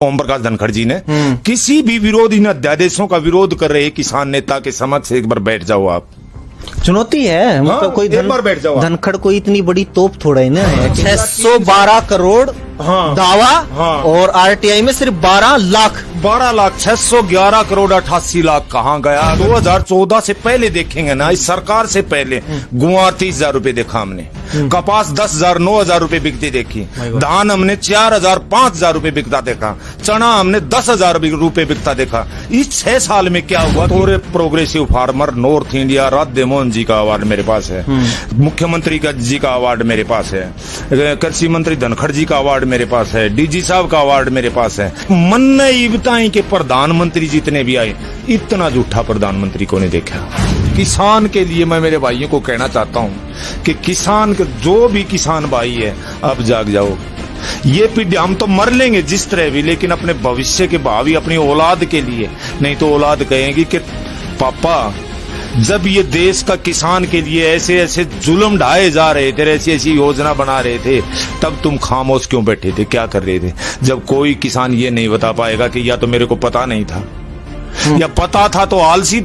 ओम प्रकाश धनखड़ जी ने किसी भी विरोधी अध्यादेशों का विरोध कर रहे किसान नेता के समक्ष एक बार बैठ जाओ आप। चुनौती है, मतलब कोई एक बार बैठ जाओ। धनखड़ कोई इतनी बड़ी तोप थोड़ा ही ना है। 612 करोड़ दावा और आरटीआई में सिर्फ 12 लाख 611 करोड़ 88 लाख कहाँ गया। 2014 से पहले देखेंगे ना, इस सरकार से पहले गुआर 30,000 रुपए देखा हमने, कपास 10,000 9,000 रुपए बिकती देखी, धान हमने 4,000 5,000 रुपए बिकता देखा, चना हमने 10,000 रुपए बिकता देखा। इस 6 साल में क्या हुआ? पूरे progressive farmer north India Radhe Mohan ji का अवार्ड मेरे पास है, मुख्यमंत्री जी का अवार्ड मेरे पास है, कृषि मंत्री धनखड़ जी का अवार्ड मेरे पास है, डीजी साहब का अवार्ड मेरे पास है। मन इब्ताई के प्रधानमंत्री जितने भी आए, इतना झूठा प्रधानमंत्री को नहीं देखा। किसान के लिए मैं मेरे भाइयों को कहना चाहता हूं कि किसान के जो भी किसान भाई है, अब जाग जाओ। ये पीढ़ी हम तो मर लेंगे जिस तरह भी, लेकिन अपने भविष्य के भावी अपनी औलाद के लिए, नहीं तो औलाद कहेगी कि पापा जब ये देश का किसान के लिए ऐसे ऐसे जुल्म ढाए जा रहे थे, ऐसी ऐसी योजना बना रहे थे, तब तुम खामोश क्यों बैठे थे, क्या कर रहे थे? जब कोई किसान ये नहीं बता पाएगा कि या तो मेरे को पता नहीं था, या पता था तो आलसी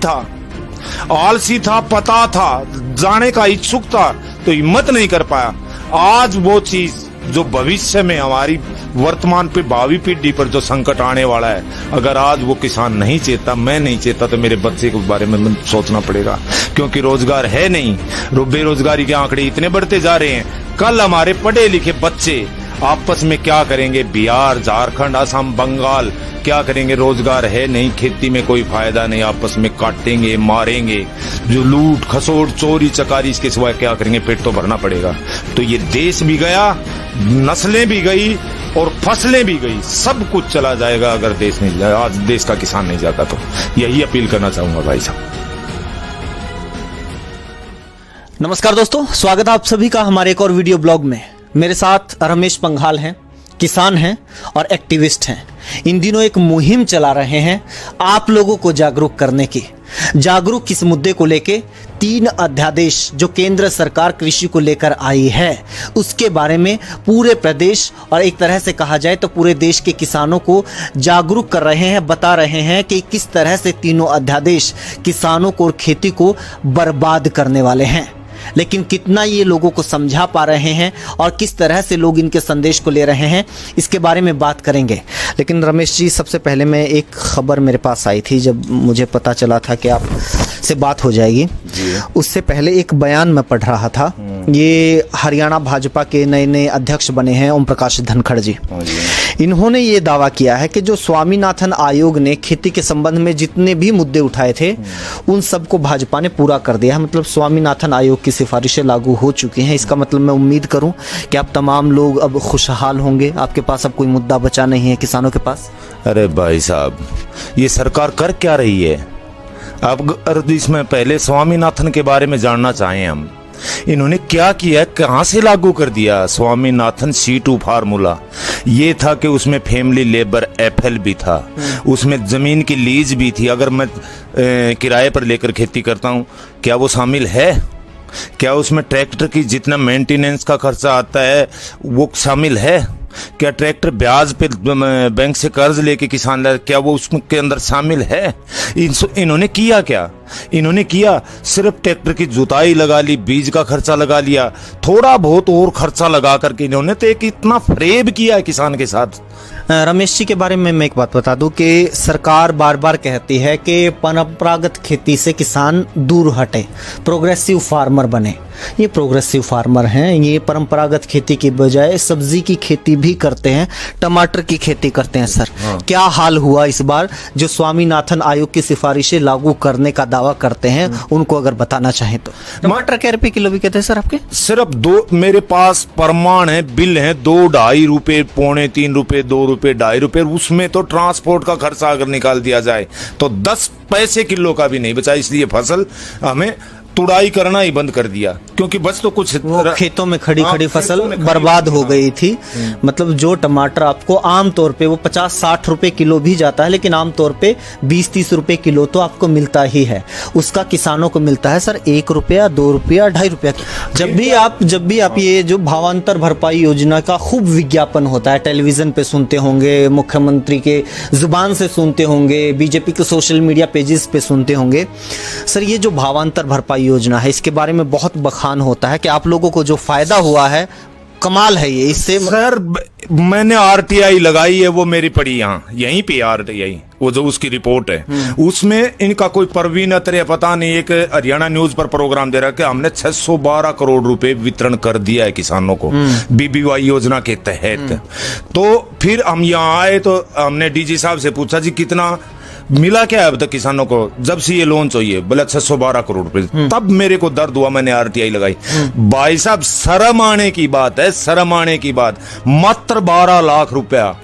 था, पता था, जाने का इच्छुक था तो हिम्मत नहीं कर पाया। आज वो चीज जो भविष्य में हमारी वर्तमान पे भावी पीढ़ी पर जो संकट आने वाला है, अगर आज वो किसान नहीं चेता, मैं नहीं चेता, तो मेरे बच्चे के बारे में सोचना पड़ेगा, क्योंकि रोजगार है नहीं। बेरोजगारी के आंकड़े इतने बढ़ते जा रहे हैं। कल हमारे पढ़े लिखे बच्चे आपस में क्या करेंगे? बिहार, झारखंड, असम, बंगाल क्या करेंगे? रोजगार है नहीं, खेती में कोई फायदा नहीं, आपस में काटेंगे, मारेंगे, जो लूट खसोट चोरी चकारी, इसके सिवाय क्या करेंगे? पेट तो भरना पड़ेगा। तो ये देश भी गया, नस्लें भी गई और फसलें भी गई, सब कुछ चला जाएगा अगर देश नहीं जाए, आज देश का किसान नहीं जाता। तो यही अपील करना चाहूंगा भाई साहब। नमस्कार दोस्तों, स्वागत है आप सभी का हमारे एक और वीडियो ब्लॉग में। मेरे साथ रमेश पंघाल हैं, किसान हैं और एक्टिविस्ट हैं। इन दिनों एक मुहिम चला रहे हैं आप लोगों को जागरूक करने की। जागरूक किस मुद्दे को लेके? 3 अध्यादेश जो केंद्र सरकार कृषि को लेकर आई है, उसके बारे में पूरे प्रदेश और एक तरह से कहा जाए तो पूरे देश के किसानों को जागरूक कर रहे हैं, बता रहे हैं कि किस तरह से तीनों अध्यादेश किसानों को और खेती को बर्बाद करने वाले हैं। लेकिन कितना ये लोगों को समझा पा रहे हैं और किस तरह से लोग इनके संदेश को ले रहे हैं, इसके बारे में बात करेंगे। लेकिन रमेश जी, सबसे पहले मैं एक खबर मेरे पास आई थी, जब मुझे पता चला था कि आप से बात हो जाएगी, उससे पहले एक बयान मैं पढ़ रहा था। ये हरियाणा भाजपा के नए अध्यक्ष बने हैं ओम प्रकाश धनखड़ जी। इन्होंने ये दावा किया है कि जो स्वामीनाथन आयोग ने खेती के संबंध में जितने भी मुद्दे उठाए थे, उन सबको भाजपा ने पूरा कर दिया है। मतलब स्वामीनाथन आयोग की सिफारिशें लागू हो चुकी हैं। इसका मतलब मैं उम्मीद करूं कि आप तमाम लोग अब खुशहाल होंगे, आपके पास अब कोई मुद्दा बचा नहीं है किसानों के पास। अरे भाई साहब, ये सरकार कर क्या रही है? अब इसमें पहले स्वामीनाथन के बारे में जानना चाहें हम। इन्होंने क्या किया, कहां से लागू कर दिया? स्वामीनाथन C2 फार्मूला ये था कि उसमें फैमिली लेबर FL भी था, उसमें जमीन की लीज भी थी। अगर मैं किराए पर लेकर खेती करता हूं, क्या वो शामिल है? क्या उसमें ट्रैक्टर की जितना मेंटेनेंस का खर्चा आता है वो शामिल है? क्या ट्रैक्टर ब्याज पे बैंक से कर्ज लेके किसान ला, क्या वो उसके अंदर शामिल है? इन्होंने किया क्या? इन्होंने किया सिर्फ ट्रैक्टर की जुताई लगा ली, बीज का खर्चा लगा लिया, थोड़ा बहुत और खर्चा लगा करके इन्होंने तो एक इतना फरेब किया है किसान के साथ। रमेश जी के बारे में मैं एक बात बता दूं कि सरकार बार बार कहती है कि परंपरागत खेती से किसान दूर हटे, प्रोग्रेसिव फार्मर बने। ये प्रोग्रेसिव फार्मर हैं, ये परंपरागत खेती की बजाय सब्जी की खेती भी करते हैं, टमाटर की खेती करते हैं। सर, क्या हाल हुआ इस बार? जो स्वामीनाथन आयोग की सिफारिशें लागू करने का दावा करते हैं, उनको अगर बताना चाहें तो। टमाटर क्या रुपए किलो भी कहते हैं सर आपके? सिर्फ 2, मेरे पास प्रमाण है, बिल है, 2-2.5 रुपए, 2.25 रुपए, 2 रुपए, 2.5 रुपए। उसमें तो ट्रांसपोर्ट का खर्चा अगर निकाल दिया जाए तो 10 पैसे किलो का भी नहीं बचा। इसलिए फसल हमें तुड़ाई करना ही बंद कर दिया, क्योंकि बस तो कुछ वो खेतों में खड़ी हाँ, खड़ी फसल खेतों में खड़ी बर्बाद हो फसल। गई थी। मतलब जो टमाटर आपको आम तौर पे वो 50-60 रुपए किलो भी जाता है, लेकिन आम तौर पे 20-30 रुपए किलो तो आपको मिलता ही है। उसका किसानों को मिलता है सर 1 रुपया, 2 रुपया, 2.5 रुपया। जब भी आप ये जो भावांतर भरपाई योजना का खूब विज्ञापन होता है, टेलीविजन पे सुनते होंगे, मुख्यमंत्री के जुबान से सुनते होंगे, बीजेपी के सोशल मीडिया पेजेस पे सुनते होंगे। सर ये जो भावांतर भरपाई योजना है, इसके बारे में बहुत बखान होता है कि आप लोगों को जो फायदा हुआ है कमाल है ये। इससे सर मैंने आरटीआई लगाई है, वो मेरी पड़ी यहाँ यहीं पे आरटीआई, वो जो उसकी रिपोर्ट है उसमें इनका कोई परवीन अत्रे पता नहीं, एक हरियाणा न्यूज पर प्रोग्राम दे रहा है कि हमने 612 करोड़ रुपए वितरण कर दिया है किसानों को बीबीवाई योजना के तहत। तो फिर हम यहाँ आए तो हमने डीजी साहब से पूछा जी कितना मिला क्या है अब तक किसानों को जब से ये लॉन्च हुई है? बोला 612 करोड़ रुपए। तब मेरे को दर्द हुआ, मैंने आरटीआई लगाई। भाई साहब शर्म आने की बात है, शर्म आने की बात। मात्र 12 लाख रुपया,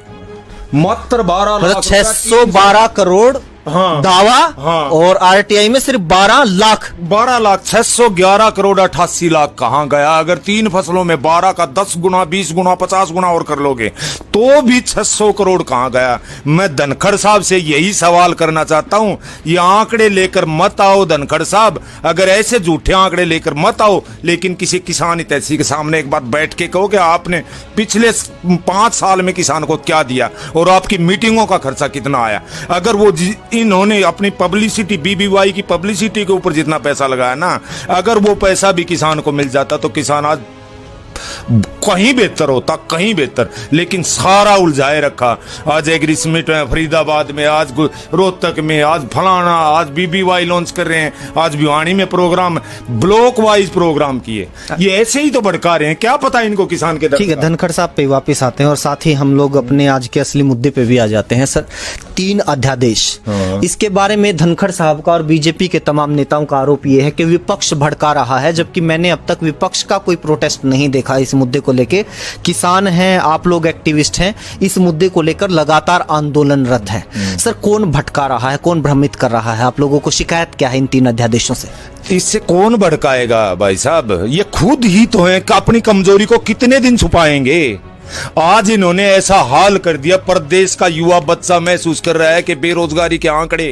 मात्र 12 लाख, 612 करोड़ हाँ, दावा हाँ, और आरटीआई में सिर्फ 12 लाख। 12 लाख, 611 करोड़ 88 लाख कहाँ गया? अगर 3 फसलों में 12 का 10 गुना, 20 गुना, 50 गुना और कर लोगे तो भी 600 करोड़ कहाँ गया? मैं धनखड़ साहब से यही सवाल करना चाहता हूं, ये आंकड़े लेकर मत आओ धनखड़ साहब, अगर ऐसे झूठे आंकड़े लेकर मत आओ, लेकिन किसी किसान हितैषी के सामने एक बार बैठ के कहो कि आपने पिछले 5 साल में किसान को क्या दिया और आपकी मीटिंगों का खर्चा कितना आया। अगर वो इन्होंने अपनी पब्लिसिटी, बीबीवाई की पब्लिसिटी के ऊपर जितना पैसा लगाया ना, अगर वो पैसा भी किसान को मिल जाता तो किसान आज कहीं बेहतर होता, कहीं बेहतर। लेकिन सारा उलझाए रखा, आज एग्रीसमिट में फरीदाबाद में, आज रोहतक में, आज फलाना, आज बीबीवाई लॉन्च कर रहे हैं, आज भिवानी में प्रोग्राम, ब्लॉक वाइज प्रोग्राम किए। ये ऐसे ही तो भड़का रहे हैं, क्या पता इनको किसान के दर्द ठीक है, का। धनखड़ साहब पे वापस आते हैं और साथ ही हम लोग अपने आज के असली मुद्दे पे भी आ जाते हैं। सर 3 अध्यादेश, इसके बारे में धनखड़ साहब का और बीजेपी के तमाम नेताओं का आरोप ये है कि विपक्ष भड़का रहा है, जबकि मैंने अब तक विपक्ष का कोई प्रोटेस्ट नहीं देखा इस मुद्दे को लेके। किसान हैं, आप लोग एक्टिविस्ट हैं, इस मुद्दे को लेकर लगातार आंदोलनरत है। सर कौन भटका रहा है, कौन भ्रमित कर रहा है आप लोगों को? शिकायत क्या है इन 3 अध्यादेशों से? इससे कौन भड़काएगा भाई साहब? ये खुद ही तो है कि अपनी कमजोरी को कितने दिन छुपाएंगे। आज इन्होंने ऐसा हाल कर दिया, प्रदेश का युवा बच्चा महसूस कर रहा है कि बेरोजगारी के आंकड़े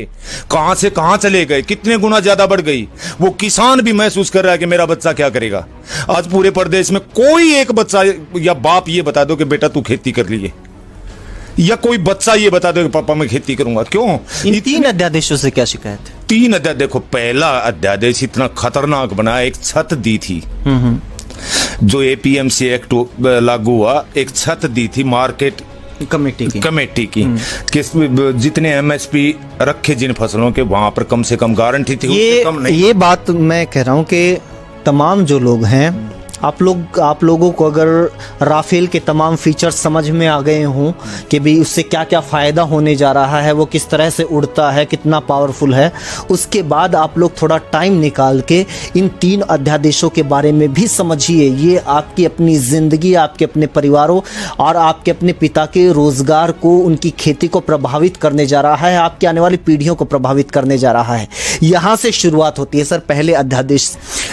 कहां से कहां चले गए, कितने गुना ज्यादा बढ़ गई। वो किसान भी महसूस कर रहा है कि मेरा बच्चा क्या करेगा। आज पूरे प्रदेश में कोई एक बच्चा या बाप ये बता दो कि बेटा तू खेती कर लिए, या कोई बच्चा ये बता दो कि पापा मैं खेती करूंगा। क्यों? इन 3 अध्यादेशों से क्या शिकायत है? 3 अध्यादेश देखो, पहला अध्यादेश इतना खतरनाक बना, एक छत दी थी जो एपीएमसी एक्ट लागू हुआ, एक छत दी थी मार्केट कमेटी की कि जितने एमएसपी रखे जिन फसलों के, वहां पर कम से कम गारंटी थी, उससे कम नहीं। ये बात मैं कह रहा हूं कि तमाम जो लोग हैं, आप लोगों को अगर राफेल के तमाम फीचर्स समझ में आ गए हों कि भी उससे क्या क्या फ़ायदा होने जा रहा है, वो किस तरह से उड़ता है, कितना पावरफुल है, उसके बाद आप लोग थोड़ा टाइम निकाल के इन 3 अध्यादेशों के बारे में भी समझिए। ये आपकी अपनी ज़िंदगी, आपके अपने परिवारों और आपके अपने पिता के रोज़गार को, उनकी खेती को प्रभावित करने जा रहा है, आपकी आने वाली पीढ़ियों को प्रभावित करने जा रहा है। यहाँ से शुरुआत होती है सर पहले अध्यादेश।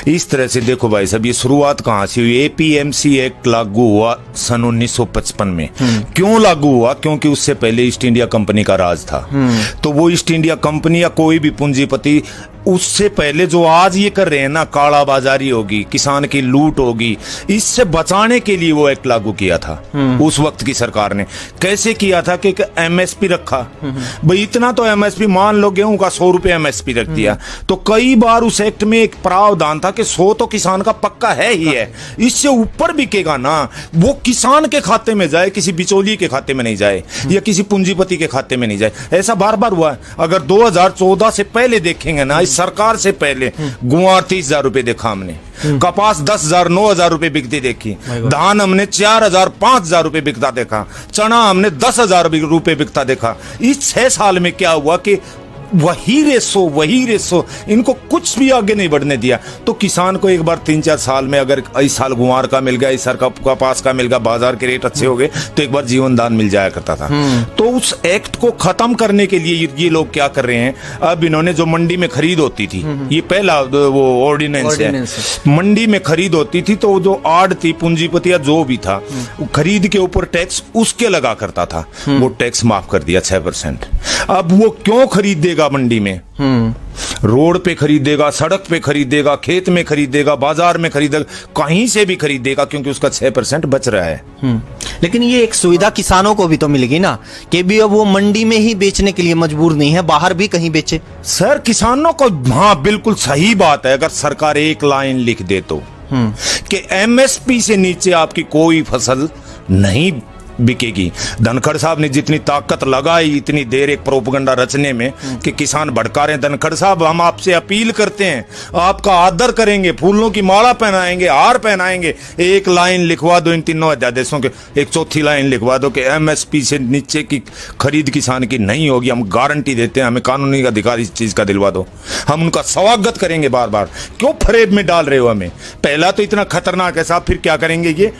इस तरह से देखो भाई साहब, ये शुरुआत कहाँ से हुई? एपीएमसी एक्ट लागू हुआ सन 1955 में। क्यों लागू हुआ? क्योंकि उससे पहले ईस्ट इंडिया कंपनी का राज था। तो वो ईस्ट इंडिया कंपनी या कोई भी पूंजीपति उससे पहले जो आज ये कर रहे हैं ना, काला बाजारी होगी, किसान की लूट होगी, इससे बचाने के लिए वो एक्ट लागू किया था उस वक्त की सरकार ने। कैसे किया था कि एमएसपी रखा, भाई इतना तो एमएसपी, मान लो गेहूं का 100 रुपए एमएसपी रख दिया, तो कई बार उस एक्ट में एक प्रावधान था कि 100 तो किसान का पक्का है ही है, इससे ऊपर बिकेगा ना वो किसान के खाते में जाए, किसी बिचौली के खाते में नहीं जाए या किसी पूंजीपति के खाते में नहीं जाए। ऐसा बार बार हुआ है। अगर 2014 से पहले देखेंगे ना, सरकार से पहले गुआर 30,000 रुपए देखा हमने, कपास 10,000 9,000 रुपए बिकती देखी, धान हमने 4,000 5,000 रुपए बिकता देखा, चना हमने 10,000 रुपए बिकता देखा। इस 6 साल में क्या हुआ कि वही रेसो इनको कुछ भी आगे नहीं बढ़ने दिया। तो किसान को एक बार 3-4 साल में अगर इस साल गुआर का मिल गया, इस साल कपास का मिल गया, बाजार के रेट अच्छे हो गए तो एक बार जीवन दान मिल जाया करता था। तो उस एक्ट को खत्म करने के लिए ये लोग क्या कर रहे हैं, अब इन्होंने जो मंडी में खरीद होती थी, ये पहला वो ऑर्डिनेंस है, मंडी में खरीद होती थी तो जो आड़ती पूंजीपति या जो भी था खरीद के ऊपर टैक्स उसके लगा करता था, वो टैक्स माफ कर दिया 6%। अब वो क्यों खरीदेगा मंडी में? रोड पे खरीदेगा, सड़क पे खरीदेगा, खेत में खरीदेगा, बाजार में खरीदेगा, कहीं से भी खरीदेगा, क्योंकि उसका 6% बच रहा है। लेकिन ये एक सुविधा किसानों को भी तो मिलेगी ना, कि भी अब वो मंडी में ही बेचने के लिए मजबूर नहीं है, बाहर भी कहीं बेचे। सर किसानों को, हाँ बिल्कुल सही बात है, अगर सरकार एक लाइन लिख दे तो कि एमएसपी से नीचे आपकी कोई फसल नहीं बिकेगी। धनखड़ साहब ने जितनी ताकत लगाई इतनी देर एक प्रोपगंडा रचने में कि किसान भड़का रहे हैं, धनखड़ साहब हम आपसे अपील करते हैं, आपका आदर करेंगे, फूलों की माला पहनाएंगे, हार पहनाएंगे, एक लाइन लिखवा दो इन तीनों अध्यादेशों के, एक चौथी लाइन लिखवा दो कि एमएसपी से नीचे की खरीद किसान की नहीं होगी। हम गारंटी देते हैं, हमें कानूनी अधिकार इस चीज का दिलवा दो, हम उनका स्वागत करेंगे। बार बार क्यों फरेब में डाल रहे हो हमें? पहला तो इतना खतरनाक है साहब, फिर क्या करेंगे ये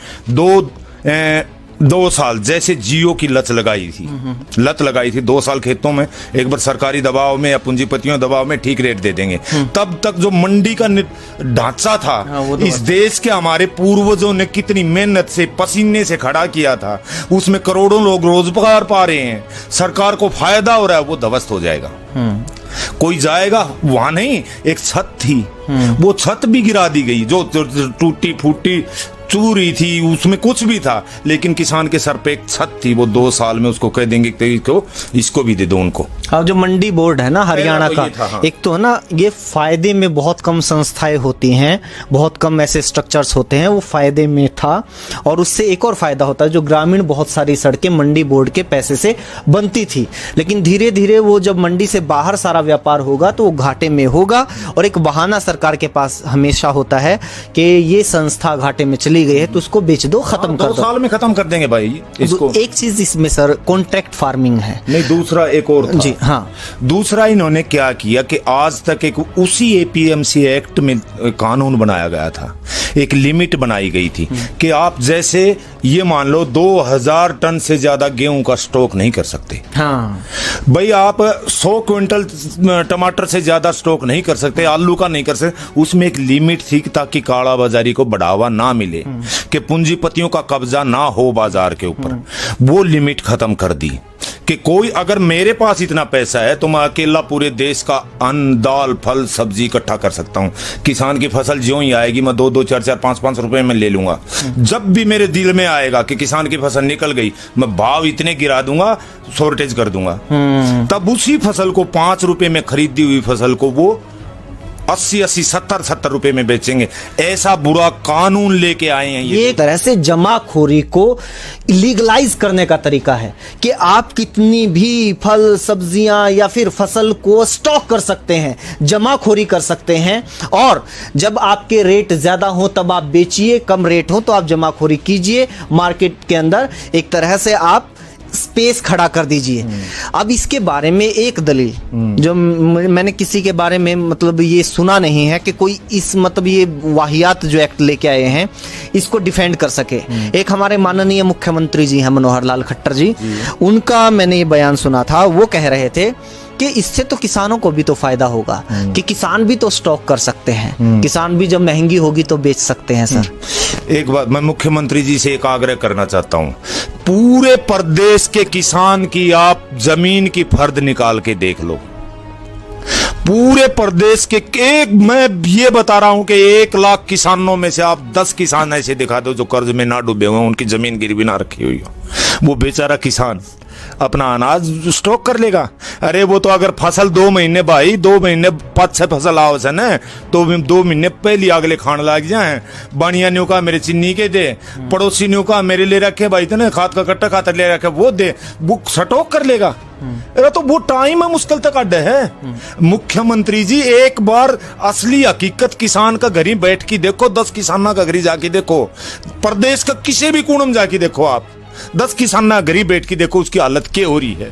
2 साल जैसे जियो की लत लगाई थी 2 साल खेतों में एक बार सरकारी दबाव में या पूंजीपतियों दबाव में ठीक रेट दे देंगे। तब तक जो मंडी का ढांचा था, इस देश के हमारे पूर्वजों ने कितनी मेहनत से पसीने से खड़ा किया था, उसमें करोड़ों लोग रोजगार पा रहे हैं, सरकार को फायदा हो रहा है, वो ध्वस्त हो जाएगा। कोई जाएगा वहां नहीं। एक छत थी, वो छत भी गिरा दी गई, जो टूटी फूटी चूरी थी, उसमें कुछ भी था, लेकिन किसान के सर पे एक छत थी, वो 2 साल में उसको कह देंगे कि इसको भी दे दो उनको। अब जो मंडी बोर्ड है ना हरियाणा का, हाँ। एक तो है ना, ये फायदे में बहुत कम संस्थाएं होती हैं, बहुत कम ऐसे स्ट्रक्चर्स होते हैं, वो फायदे में था। और उससे एक और फायदा होता है, जो ग्रामीण बहुत सारी सड़कें मंडी बोर्ड के पैसे से बनती थी, लेकिन धीरे धीरे वो जब मंडी से बाहर सारा व्यापार होगा तो वो घाटे में होगा। और एक बहाना सरकार के पास हमेशा होता है कि ये संस्था घाटे में चली गई है तो उसको बेच दो, खत्म कर दो। 2 साल में खत्म कर देंगे भाई इसको। एक चीज इसमें सर कॉन्ट्रैक्ट फार्मिंग है। नहीं, दूसरा एक और था। जी हाँ, दूसरा इन्होंने क्या किया कि आज तक एक उसी एपीएमसी एक्ट में कानून बनाया गया था, एक लिमिट बनाई गई थी कि आप जैसे ये मान लो 2000 टन से ज्यादा गेहूं का स्टॉक नहीं कर सकते। हाँ भाई आप 100 क्विंटल टमाटर से ज्यादा स्टॉक नहीं कर सकते, आलू का नहीं कर सकते। उसमें एक लिमिट थी ताकि काला बाजारी को बढ़ावा ना मिले, कि पूंजीपतियों का कब्जा ना हो बाजार के ऊपर। वो लिमिट खत्म कर दी कि कोई, अगर मेरे पास इतना पैसा है तो मैं अकेला पूरे देश का अन्न, दाल, फल, सब्जी इकट्ठा कर सकता हूं। किसान की फसल ज्यों ही आएगी मैं 2-2, 4-4, 5-5 रुपए में ले लूंगा। जब भी मेरे दिल में आएगा कि किसान की फसल निकल गई, मैं भाव इतने गिरा दूंगा, शॉर्टेज कर दूंगा। तब उसी फसल को 5 रुपए में खरीदी हुई फसल को वो 80-80, 70-70 रुपए में बेचेंगे। ऐसा बुरा कानून लेके आए हैं ये एक तरह से जमाखोरी को लीगलाइज करने का तरीका है कि आप कितनी भी फल, सब्जियां या फिर फसल को स्टॉक कर सकते हैं, जमाखोरी कर सकते हैं, और जब आपके रेट ज्यादा हो तब आप बेचिए, कम रेट हो तो आप जमाखोरी कीजिए मार्केट के अंदर। एक तरह से आप स्पेस खड़ा कर दीजिए। अब इसके बारे में एक दलील जो मैंने किसी के बारे में मतलब ये सुना नहीं है कि कोई इस मतलब ये वाहियात जो एक्ट लेके आए हैं इसको डिफेंड कर सके। एक हमारे माननीय मुख्यमंत्री जी हैं मनोहर लाल खट्टर जी, उनका मैंने ये बयान सुना था। वो कह रहे थे कि इससे तो किसानों को भी तो फायदा होगा, कि किसान भी तो स्टॉक कर सकते हैं, किसान भी जब महंगी होगी तो बेच सकते हैं। सर एक बात मैं मुख्यमंत्री जी से एक आग्रह करना चाहता हूं, पूरे प्रदेश के किसान की आप जमीन की फर्द निकाल के देख लो। पूरे प्रदेश के एक, मैं ये बता रहा हूं कि 1 लाख किसानों में से आप 10 किसान ऐसे दिखा दो जो कर्ज में ना डूबे हुए, उनकी जमीन गिरवी ना रखी हुई हो। वो बेचारा किसान अपना अनाज स्टॉक कर लेगा। अरे वो तो अगर फसल 2 महीने भाई 2 महीने 5-6 फसल आओ से न, तो 2 महीने पहले अगले खान लग जाए। बढ़िया न्यू का मेरे चिन्नी के दे, पड़ोसी न्यू का मेरे ले रखे भाई तो खाद का कट्टा खाता ले रखे वो दे, वो स्टॉक कर लेगा। अरे तो वो टाइम है मुश्किल तक अड्डे है। मुख्यमंत्री जी एक बार असली हकीकत किसान का घरी बैठ के देखो, 10 किसाना का घरी जाके देखो, प्रदेश का किसी भी कोने में जाके देखो, आप 10 किसान ना गरीब बैठ के देखो उसकी हालत क्या हो रही है।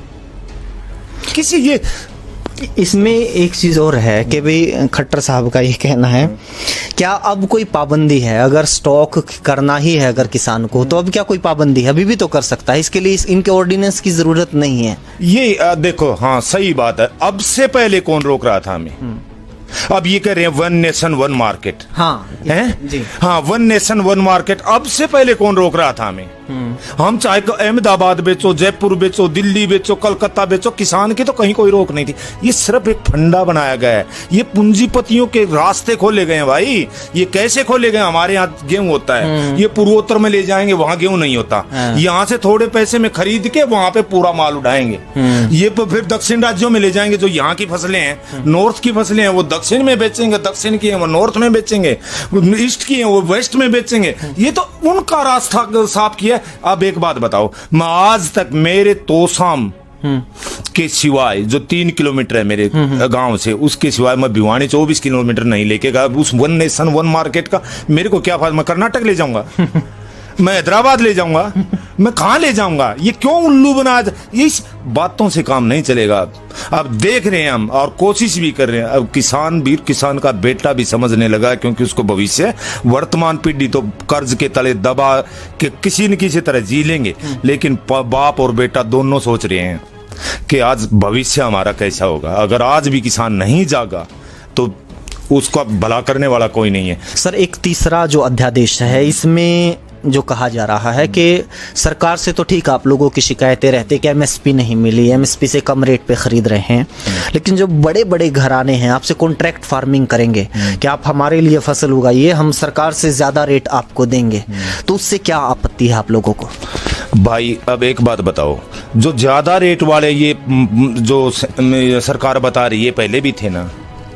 किसी ये इसमें एक चीज और है कि भाई खट्टर साहब का ये कहना है, क्या अब कोई पाबंदी है? अगर स्टॉक करना ही है अगर किसान को, तो अब क्या कोई पाबंदी है? अभी भी तो कर सकता है, इसके लिए इनके ऑर्डिनेंस की जरूरत नहीं है। ये देखो, हाँ सही बात है। अब से पहले कौन रोक रहा था हमें? अब ये कह रहे हैं वन नेशन वन मार्केट। हाँ हैं? जी। हाँ, वन नेशन वन मार्केट। अब से पहले कौन रोक रहा था हमें? हम चाहे अहमदाबाद बेचो, जयपुर बेचो, दिल्ली बेचो, कलकत्ता बेचो, किसान की तो कहीं कोई रोक नहीं थी। ये सिर्फ एक फंडा बनाया गया है। ये पूंजीपतियों के रास्ते खोले गए हैं भाई। ये कैसे खोले गए? हमारे यहाँ गेहूं होता है, ये पूर्वोत्तर में ले जाएंगे, वहां गेहूं नहीं होता। यहाँ से थोड़े पैसे में खरीद के वहां पे पूरा माल उड़ाएंगे। ये फिर दक्षिण राज्यों में ले जाएंगे। जो यहाँ की फसलें हैं, नॉर्थ की फसलें हैं, वो दक्षिण में बेचेंगे, दक्षिण की है वो नॉर्थ में बेचेंगे, ईस्ट की है वो वेस्ट में बेचेंगे। ये तो उनका रास्ता साफ किया। अब एक बात बताओ, मैं आज तक मेरे तोसाम के सिवाय, जो 3 किलोमीटर है मेरे गांव से, उसके सिवाय मैं भिवानी 24 किलोमीटर नहीं लेके गया। उस वन नेशन वन मार्केट का मेरे को क्या फायदा? मैं कर्नाटक ले जाऊंगा, मैं हैदराबाद ले जाऊंगा, मैं कहां ले जाऊंगा? ये क्यों उल्लू बना? इस बातों से काम नहीं चलेगा। अब देख रहे हैं हम, और कोशिश भी कर रहे हैं। अब किसान भी, किसान का बेटा भी समझने लगा, क्योंकि उसको भविष्य, वर्तमान पीढ़ी तो कर्ज के तले दबा के किसी न किसी तरह जी लेंगे, लेकिन बाप और बेटा दोनों सोच रहे हैं कि आज भविष्य हमारा कैसा होगा। अगर आज भी किसान नहीं जागा तो उसका भला करने वाला कोई नहीं है। सर, एक तीसरा जो अध्यादेश है, इसमें जो कहा जा रहा है कि सरकार से तो ठीक, आप लोगों की शिकायतें रहती है कि एमएसपी नहीं मिली, एमएसपी से कम रेट पे खरीद रहे हैं, लेकिन जो बड़े बड़े घराने हैं आपसे कॉन्ट्रैक्ट फार्मिंग करेंगे कि आप हमारे लिए फसल उगाइए, हम सरकार से ज्यादा रेट आपको देंगे, तो उससे क्या आपत्ति है आप लोगों को? भाई अब एक बात बताओ, जो ज्यादा रेट वाले ये जो सरकार बता रही है, पहले भी थे ना,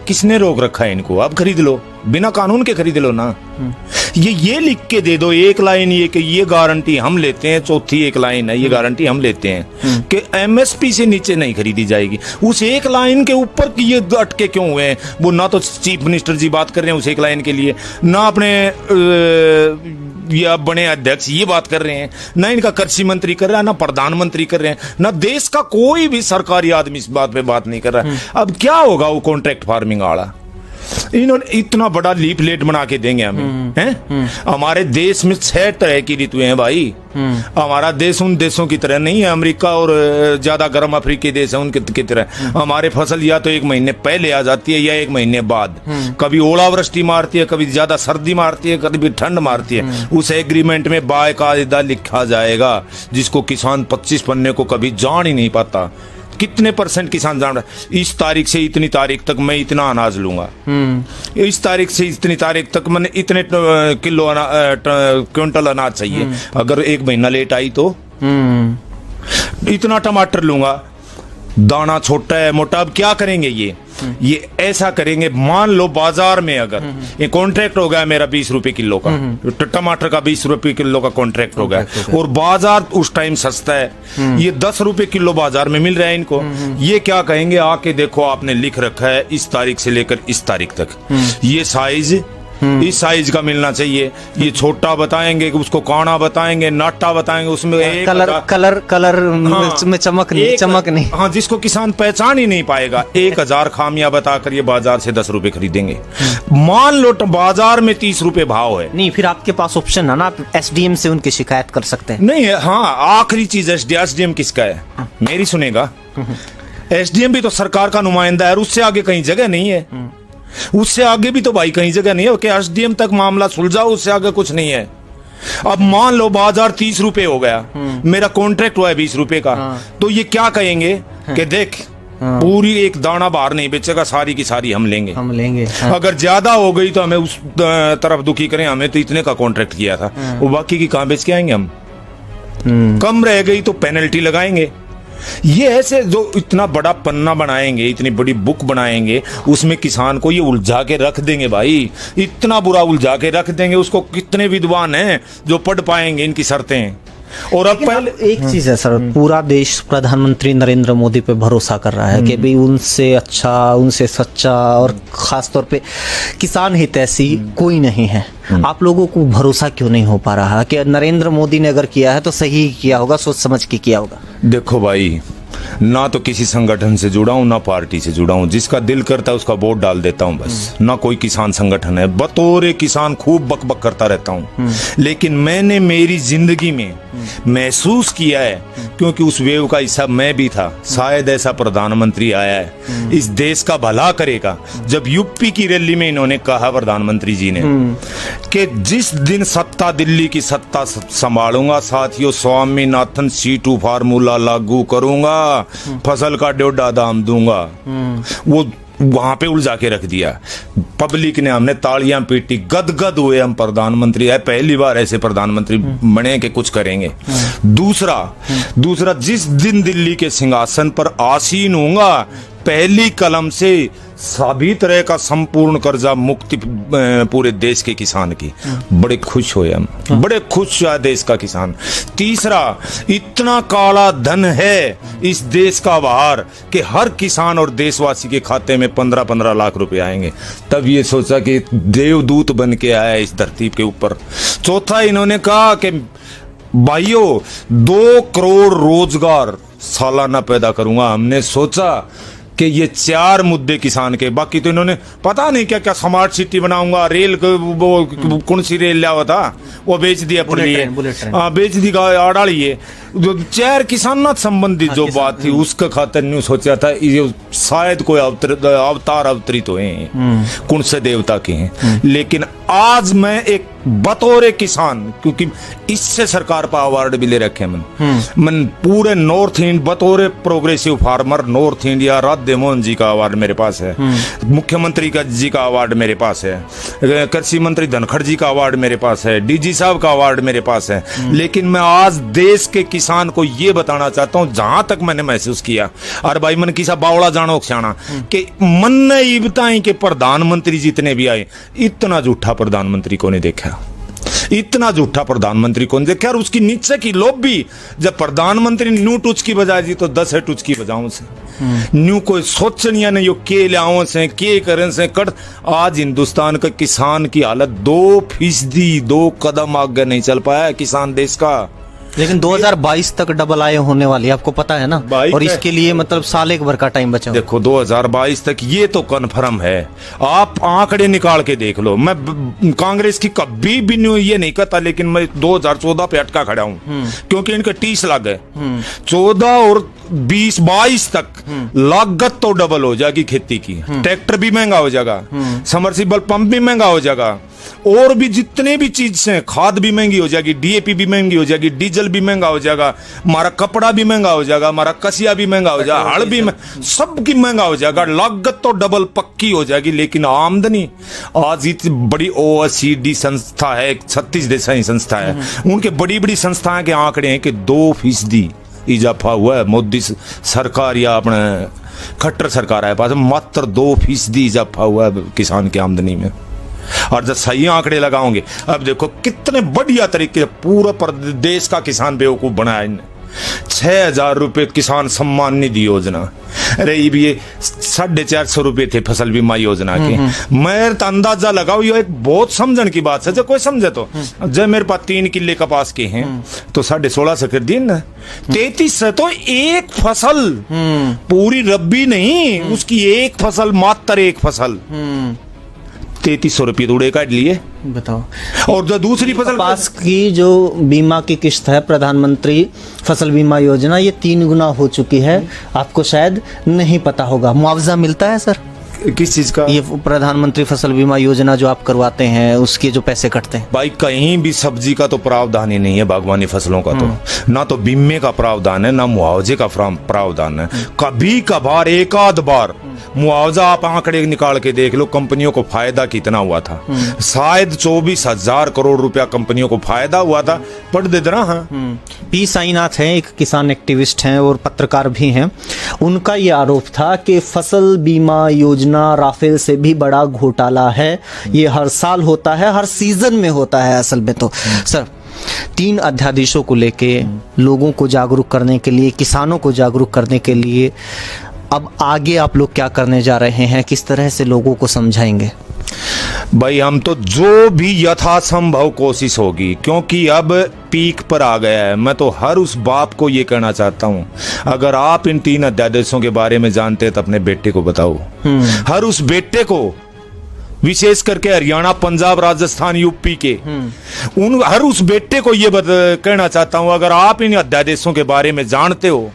किसने रोक रखा है इनको? अब खरीद लो, बिना कानून के खरीद लो ना। ये लिख के दे दो एक लाइन, ये कि ये गारंटी हम लेते हैं, चौथी एक लाइन है, ये गारंटी हम लेते हैं कि एमएसपी से नीचे नहीं खरीदी जाएगी। उस एक लाइन के ऊपर ये अटके क्यों हुए हैं? वो ना तो चीफ मिनिस्टर जी बात कर रहे हैं उस एक लाइन के लिए, ना अपने या बने अध्यक्ष ये बात कर रहे हैं, ना इनका कृषि मंत्री कर रहा है, ना प्रधानमंत्री कर रहे हैं, ना देश का कोई भी सरकारी आदमी इस बात पे बात नहीं कर रहा है। अब क्या होगा वो कॉन्ट्रैक्ट फार्मिंग वाला? इन्होंने इतना बड़ा लीफलेट बना के देंगे हमें, हैं? हमारे देश में 6 तरह की ऋतुएं हैं भाई। हमारा देश उन देशों की तरह नहीं है, अमेरिका और ज्यादा गर्म अफ्रीकी देश है उनके की तरह। हमारे फसल या तो 1 महीने पहले आ जाती है या 1 महीने बाद। कभी ओलावृष्टि मारती है, कभी ज्यादा सर्दी मारती है, कभी ठंड मारती है। उस एग्रीमेंट में बाकायदा लिखा जाएगा, जिसको किसान 25 पन्ने को कभी जान ही नहीं पाता। कितने % किसान जान रहा है, इस तारीख से इतनी तारीख तक मैं इतना अनाज लूंगा, इस तारीख से इतनी तारीख तक मैंने इतने किलो क्विंटल अनाज चाहिए। अगर 1 महीना लेट आई तो इतना टमाटर लूंगा। दाना छोटा है मोटा, अब क्या करेंगे? ये ऐसा करेंगे, मान लो बाजार में अगर ये कॉन्ट्रैक्ट हो गया मेरा 20 रुपए किलो का, टमाटर का 20 रुपए किलो का कॉन्ट्रैक्ट हो गया, और बाजार उस टाइम सस्ता है, ये 10 रुपए किलो बाजार में मिल रहा है इनको। ये क्या कहेंगे? आके देखो, आपने लिख रखा है इस तारीख से लेकर इस तारीख तक, ये साइज इस साइज का मिलना चाहिए। ये छोटा बताएंगे, उसको काना बताएंगे, नाटा बताएंगे, उसमें एक कलर में चमक नहीं। हाँ, जिसको किसान पहचान ही नहीं पाएगा। 1000 खामियां बताकर ये बाजार से 10 रुपए खरीदेंगे। मान लो बाजार में 30 रुपए भाव है, नहीं, फिर आपके पास ऑप्शन है ना, आप एसडीएम से उनकी शिकायत कर सकते हैं। नहीं है, हाँ, आखिरी चीज एसडीएम किसका है? मेरी सुनेगा, एसडीएम भी तो सरकार का नुमाइंदा है, उससे आगे कहीं जगह नहीं है। उससे आगे भी तो भाई कहीं जगह नहीं है कि एसडीएम तक मामला सुलझाओ, उससे आगे कुछ नहीं है। अब मान लो बाजार 30 रुपए हो गया, मेरा कॉन्ट्रैक्ट हुआ है 20 रुपए का, तो ये क्या कहेंगे कि देख, पूरी एक दाना बाहर नहीं बेचेगा, सारी की सारी हम लेंगे। अगर ज्यादा हो गई तो हमें उस तरफ दुखी करें, हमें तो इतने का कॉन्ट्रैक्ट किया था, वो बाकी की कहां बेच के आएंगे हम? कम रह गई तो पेनल्टी लगाएंगे। ये ऐसे जो इतना बड़ा पन्ना बनाएंगे, इतनी बड़ी बुक बनाएंगे, उसमें किसान को ये उलझा के रख देंगे भाई, इतना बुरा उलझा के रख देंगे उसको। कितने विद्वान हैं जो पढ़ पाएंगे इनकी शर्तें? और अब पहले एक चीज है सर, पूरा देश प्रधानमंत्री नरेंद्र मोदी पे भरोसा कर रहा है कि भाई उनसे अच्छा, उनसे सच्चा और खास तौर पे किसान हितैषी कोई नहीं है। आप लोगों को भरोसा क्यों नहीं हो पा रहा कि नरेंद्र मोदी ने अगर किया है तो सही किया होगा, सोच समझ के किया होगा? देखो भाई, ना तो किसी संगठन से जुड़ा हूं, ना पार्टी से जुड़ा हूं। जिसका दिल करता है उसका वोट डाल देता हूं बस। ना कोई किसान संगठन है। बतौर किसान खूब बकबक करता रहता हूं, लेकिन मैंने मेरी जिंदगी में महसूस किया है, क्योंकि उस वेव का हिस्सा मैं भी था। शायद ऐसा प्रधानमंत्री आया है इस देश का भला करेगा। जब यूपी की रैली में इन्होंने कहा, प्रधानमंत्री जी ने, कि जिस दिन सत्ता, दिल्ली की सत्ता संभालूंगा साथियों, स्वामीनाथन C2 फार्मूला लागू करूंगा, फसल का 1.5 दाम दूंगा। वो वहां पे उलझा के रख दिया। पब्लिक ने, हमने तालियां पीटी, गदगद हुए। हम प्रधानमंत्री है, पहली बार ऐसे प्रधानमंत्री बने कि कुछ करेंगे। दूसरा जिस दिन दिल्ली के सिंहासन पर आसीन होऊंगा, पहली कलम से सभी तरह का संपूर्ण कर्जा मुक्ति पूरे देश के किसान की। बड़े खुश हुए हम, बड़े खुश हुआ देश का किसान। तीसरा, इतना काला धन है इस देश का बाहर कि हर किसान और देशवासी के खाते में 15-15 लाख रुपए आएंगे। तब ये सोचा कि देवदूत बन के आया इस धरती के ऊपर। चौथा, इन्होंने कहा कि भाइयों 2 करोड़ रोजगार सालाना पैदा करूंगा। हमने सोचा कि ये 4 मुद्दे किसान के, बाकी तो इन्होंने पता नहीं क्या क्या, स्मार्ट सिटी बनाऊंगा, रेल वो कौन सी रेल लिया हुआ था वो बेच दिया, बेच दी आड़ाली है। जो 4 किसान संबंधित जो बात थी उसका खातर नहीं सोचा था। ये शायद कोई अवतार अवतरित हुए हैं, कौन से देवता के हैं। लेकिन आज मैं एक बतौर किसान, क्योंकि इससे सरकार पर अवार्ड भी ले रखे मन पूरे नॉर्थ इंडिया, बतौर progressive farmer north India, Radhe Mohan ji का अवार्ड मेरे पास है, मुख्यमंत्री का जी का अवार्ड मेरे पास है, कृषि मंत्री धनखड़ जी का अवार्ड मेरे पास है, डीजी साहब का अवार्ड मेरे पास है। लेकिन मैं आज देश के किसान को ये बताना चाहता हूं, जहां तक मैंने महसूस किया, और भाई मन किसा बावड़ा जानो क्षाणा कि मन ने ये बताएं कि प्रधानमंत्री जितने भी आए, इतना झूठा प्रधानमंत्री को नहीं देखा, इतना झूठा प्रधानमंत्री कौन देखा। और उसकी नीचे की लॉबी, जब प्रधानमंत्री न्यू टूच की बजाय जी तो 10 है टूच की बजाओ से न्यू कोई सोचनिया नहीं, के लाओ से के करें से कट। आज हिंदुस्तान का किसान की हालत 2%, 2 कदम आगे नहीं चल पाया किसान देश का। लेकिन 2022 तक डबल आय होने वाली है, आपको पता है ना। और इसके लिए मतलब साल एक भर का टाइम बचा। देखो 2022 तक ये तो कन्फर्म है, आप आंकड़े निकाल के देख लो। मैं कांग्रेस की कभी भी ये नहीं कहता, लेकिन मैं 2014 पे अटका खड़ा हूं, क्योंकि इनके 30 लग गए। 14 और 20-22 तक लागत तो डबल हो जाएगी खेती की, ट्रैक्टर भी महंगा हो जाएगा, समरसीबल पंप भी महंगा हो जाएगा, और भी जितने भी चीज से, खाद भी महंगी हो जाएगी, डीएपी भी महंगी हो जाएगी, डीजल भी महंगा हो जाएगा, हमारा कपड़ा भी महंगा हो जाएगा, हमारा कसिया भी महंगा हो जाएगा, हल भी सबकी महंगा हो जाएगा। लागत तो डबल पक्की हो जाएगी, लेकिन आमदनी आज इतनी बड़ी OECD संस्था है, 36 देशाई संस्था है, उनके बड़ी बड़ी संस्थाएं के आंकड़े हैं कि 2% इजाफा हुआ है। मोदी सरकार या अपने खट्टर सरकार है पास मात्र 2% इजाफा हुआ है किसान की आमदनी में। और जब सही आंकड़े लगाओगे, अब देखो कितने बढ़िया तरीके से पूरा देश का किसान बेवकूफ बनाया इन्हें। 6,000 रुपए किसान सम्मान निधि योजना, अरे ये 450 रुपए थे फसल बीमा योजना के। मैं तो अंदाजा लगाओ, ये एक बहुत समझन की बात है, जब कोई समझे तो। जब मेरे पास 3 किले कपास के हैं तो 1650 कर दिए ना, 33 से तो एक फसल, पूरी रब्बी नहीं, उसकी एक फसल, मात्र एक फसल 3300 रुपये उड़े काट लिए, बताओ। और जो दूसरी फसल कपास की जो बीमा की किस्त है, प्रधानमंत्री फसल बीमा योजना, ये 3 गुना हो चुकी है। आपको शायद नहीं पता होगा, मुआवजा मिलता है सर किस चीज का? ये प्रधानमंत्री फसल बीमा योजना जो आप करवाते हैं, उसके जो पैसे कटते हैं। भाई कहीं भी सब्जी का तो प्रावधान ही नहीं है, बागवानी फसलों का तो ना तो बीमे का प्रावधान है, ना मुआवजे का प्रावधान है। कभी कभार एक आध बार मुआवजा, आप आंकड़े निकाल के देख लो कंपनियों को फायदा कितना हुआ था। शायद 24,000 करोड़ रुपया कंपनियों को फायदा हुआ था। पढ़ दे रहा। पी साईनाथ हैं, एक किसान एक्टिविस्ट हैं और पत्रकार भी हैं। उनका ये आरोप था कि फसल बीमा योजना राफेल से भी बड़ा घोटाला है। ये हर साल होता है, हर सीजन में होता है असल में। तो सर, 3 अध्यादेशों को लेके लोगों को जागरूक करने के लिए, किसानों को जागरूक करने के लिए अब आगे आप लोग क्या करने जा रहे हैं, किस तरह से लोगों को समझाएंगे? भाई हम तो जो भी यथासंभव कोशिश होगी, क्योंकि अब पीक पर आ गया है। मैं तो हर उस बाप को ये कहना चाहता हूँ, अगर आप इन 3 अध्यादेशों के बारे में जानते हैं तो अपने बेटे को बताओ। हर उस बेटे को, विशेष करके हरियाणा, पंजाब, राजस्थान, यूपी के हर उस बेटे को ये कहना चाहता हूं, अगर आप इन अध्यादेशों के बारे में जानते हो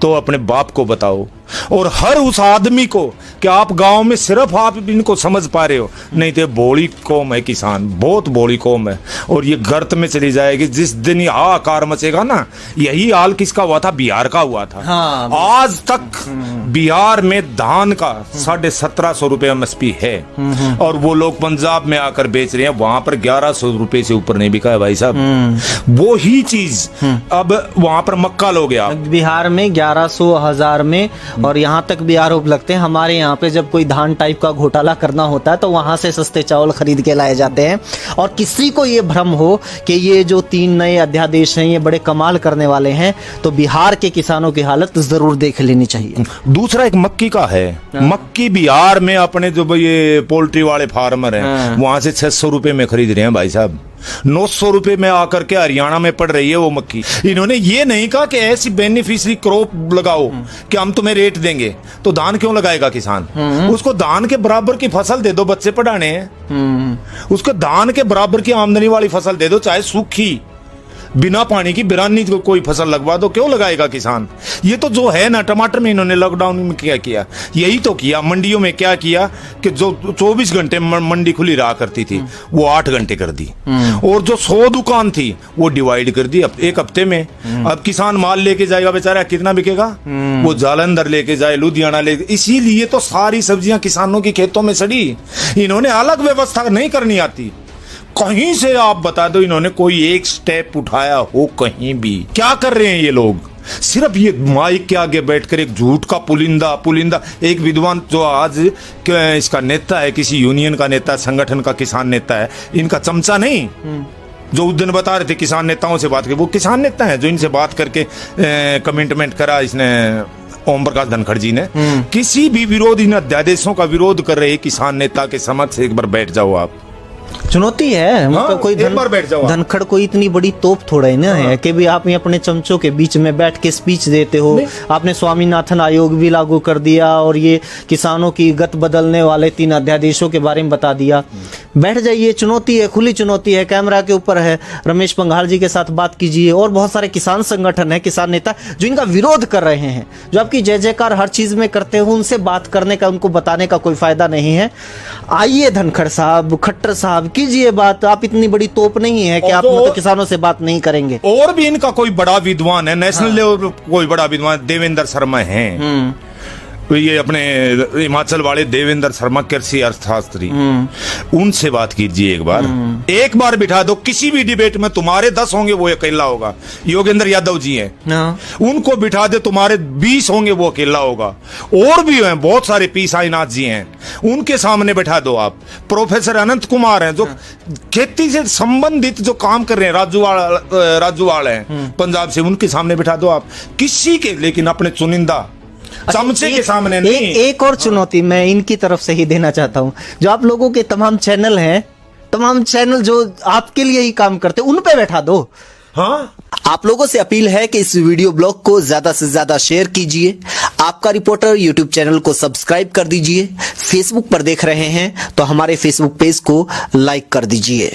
तो अपने बाप को बताओ। और हर उस आदमी को कि आप गांव में सिर्फ आप इनको समझ पा रहे हो, नहीं तो बोली कौम है किसान, बहुत बोली कौम है, और ये गर्त में चली जाएगी। जिस दिन ये हाहाकार मचेगा ना, यही हाल किसका हुआ था? बिहार का हुआ था। हाँ, आज तक बिहार में धान का 1750 रुपए MSP है, और वो लोग पंजाब में आकर बेच रहे हैं, वहां पर 1100 रुपए से ऊपर नहीं बिका है भाई साहब। वो ही चीज अब वहां पर मक्का लो गया। बिहार में 1100, 1000 में, और यहाँ तक भी आरोप लगते हैं हमारे यहाँ पे जब कोई धान टाइप का घोटाला करना होता है तो वहां से सस्ते चावल खरीद के लाए जाते हैं। और किसी को ये भ्रम हो कि ये जो 3 नए अध्यादेश हैं ये बड़े कमाल करने वाले हैं, तो बिहार के किसानों की हालत जरूर देख लेनी चाहिए। दूसरा एक मक्की का है। मक्की बिहार में अपने जो ये पोल्ट्री वाले फार्मर हैं वहां से 600 रुपए में खरीद रहे हैं भाई साहब। 900 रुपए में आकर के हरियाणा में पड़ रही है वो मक्की। इन्होंने ये नहीं कहा कि ऐसी बेनिफिशियरी क्रॉप लगाओ कि हम तुम्हें रेट देंगे, तो धान क्यों लगाएगा किसान? उसको धान के बराबर की फसल दे दो, बच्चे पढ़ाने हैं। उसको धान के बराबर की आमदनी वाली फसल दे दो, चाहे सूखी, बिना पानी की बिरानी कोई फसल लगवा दो, क्यों लगाएगा किसान? ये तो जो है ना, टमाटर में इन्होंने लॉकडाउन में क्या किया, यही तो किया। मंडियों में क्या किया कि जो 24 घंटे मंडी खुली रहा करती थी वो 8 घंटे कर दी, और जो 100 दुकान थी वो डिवाइड कर दी एक हफ्ते में। अब किसान माल लेके जाएगा बेचारा, कितना बिकेगा? वो जालंधर लेके जाए, लुधियाना ले, इसीलिए तो सारी सब्जियां किसानों के खेतों में सड़ी। इन्होंने अलग व्यवस्था नहीं करनी आती। कहीं से आप बता दो इन्होंने कोई एक स्टेप उठाया हो कहीं भी? क्या कर रहे हैं ये लोग? सिर्फ ये माइक के आगे बैठकर एक झूठ का पुलिंदा। एक विद्वान जो आज इसका नेता है, किसी यूनियन का नेता, संगठन का किसान नेता है, इनका चमचा नहीं, जो उस दिन बता रहे थे किसान नेताओं से बात की, वो किसान नेता है जो इनसे बात करके कमिटमेंट करा इसने, ओम प्रकाश धनखड़ जी ने। किसी भी विरोध, इन अध्यादेशों का विरोध कर रहे किसान नेता के समक्ष एक बार बैठ जाओ आप। चुनौती है। मतलब कोई धनखड़ कोई इतनी बड़ी तोप थोड़ा ही ना है कि भी आप अपने चमचों के बीच में बैठ के स्पीच देते हो। आपने स्वामीनाथन आयोग भी लागू कर दिया और ये किसानों की गत बदलने वाले 3 अध्यादेशों के बारे में बता दिया। बैठ जाइए, चुनौती है, खुली चुनौती है, कैमरा के ऊपर है। रमेश पंघाल जी के साथ बात कीजिए, और बहुत सारे किसान संगठन है, किसान नेता जो इनका विरोध कर रहे हैं, जो आपकी जय जयकार हर चीज में करते हो, उनसे बात करने का, उनको बताने का कोई फायदा नहीं है। आइए धनखड़ साहब, खट्टर साहब, कीजिए बात। आप इतनी बड़ी तोप नहीं है कि आप मतलब किसानों से बात नहीं करेंगे। और भी इनका कोई बड़ा विद्वान है, नेशनल लेवल कोई बड़ा विद्वान, देवेंद्र शर्मा हैं। ये अपने हिमाचल वाले देवेंद्र शर्मा कृषि अर्थशास्त्री, उनसे बात कीजिए एक बार बिठा दो किसी भी डिबेट में। तुम्हारे 10 होंगे वो अकेला होगा। योगेंद्र यादव जी हैं, उनको बिठा दे, तुम्हारे 20 होंगे वो अकेला होगा। और भी हैं बहुत सारे, पी साईनाथ जी हैं, उनके सामने बैठा दो आप। प्रोफेसर अनंत कुमार हैं जो खेती से संबंधित जो काम कर रहे हैं, राजूवाड़ हैं पंजाब से, उनके सामने बैठा दो आप। किसी के, लेकिन अपने चुनिंदा चमचे के सामने नहीं। एक और चुनौती मैं इनकी तरफ से ही देना चाहता हूं, जो आप लोगों के तमाम चैनल हैं, तमाम चैनल जो आपके लिए ही काम करते, उन पे बैठा दो। हाँ, आप लोगों से अपील है कि इस वीडियो ब्लॉग को ज्यादा से ज्यादा शेयर कीजिए। आपका रिपोर्टर यूट्यूब चैनल को सब्सक्राइब कर दीजिए। फेसबुक पर देख रहे हैं तो हमारे फेसबुक पेज को लाइक कर दीजिए।